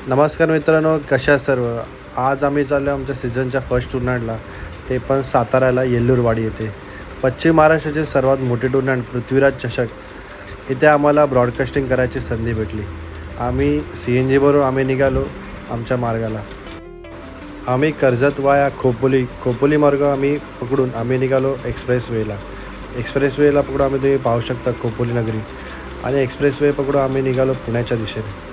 नमस्कार मित्रांनो, कशा सर्व. आज आम्ही चाललो आमच्या सीझनच्या फर्स्ट टुर्नामेंटला, ते पण साताऱ्याला येल्लूरवाडी येथे. पश्चिम महाराष्ट्राचे सर्वात मोठे टुर्नामेंट पृथ्वीराज चषक इथे आम्हाला ब्रॉडकास्टिंग करायची संधी भेटली. आम्ही CNG बरोबर आम्ही निघालो आमच्या मार्गाला. आम्ही कर्जत वाया खोपोली मार्ग आम्ही पकडून आम्ही निघालो एक्सप्रेसवेला पकडून आम्ही तुम्ही पाहू शकता खोपोली नगरी, आणि एक्सप्रेसवे पकडून आम्ही निघालो पुण्याच्या दिशेने.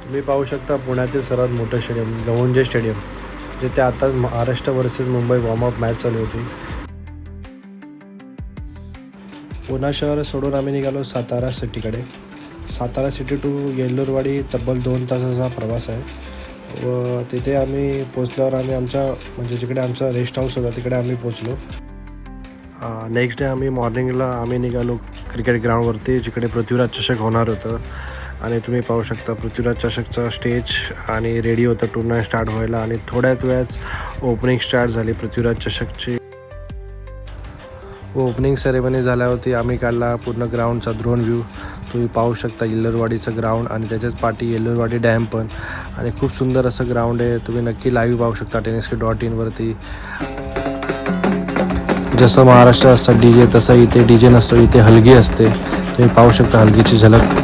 तुम्ही पाहू शकता पुण्यातील सर्वात मोठं स्टेडियम गहुंजे स्टेडियम, जिथे आताच Maharashtra versus Mumbai warm up match चालू होती. पुणे शहर सोडून आम्ही निघालो सातारा सिटी टू येल्लूरवाडी तब्बल 2 तासाचा प्रवास आहे. व तिथे आम्ही पोचल्यावर आम्ही आमच्या जिकडे आमचा रेस्ट हाऊस होता तिकडे आम्ही पोचलो. नेक्स्ट डे आम्ही मॉर्निंगला आम्ही निघालो क्रिकेट ग्राउंडवरती, जिकडे पृथ्वीराज चषक होणार होतं. आणि तुम्ही पाहू शकता पृथ्वीराज चषकचा स्टेज आणि रेडी होतं टुर्नामेंट स्टार्ट व्हायला, आणि थोड्याच वेळाच ओपनिंग स्टार्ट झाली पृथ्वीराज चषकची. ओपनिंग सेरेमनी झाल्यावरती आम्ही काढला पूर्ण ग्राउंडचा ड्रोन व्ह्यू. तुम्ही पाहू शकता येल्लूरवाडीचं ग्राउंड आणि त्याच्याच पाठी येल्लूरवाडी डॅम पण, आणि खूप सुंदर असं ग्राउंड आहे. तुम्ही नक्की लाईव्ह पाहू शकता tennisky.in वरती. जसं महाराष्ट्र असतं DJ, तसं इथे DJ नसतो, इथे हलगी असते. तुम्ही पाहू शकता हलगीची झलक.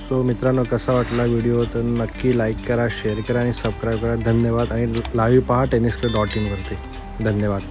सो मित्रांनो, कसा वाटला व्हिडिओ तर नक्की लाईक करा, शेअर करा आणि सबस्क्राईब करा. धन्यवाद. आणि लाईव्ह पहा tennisky.in वरती. धन्यवाद.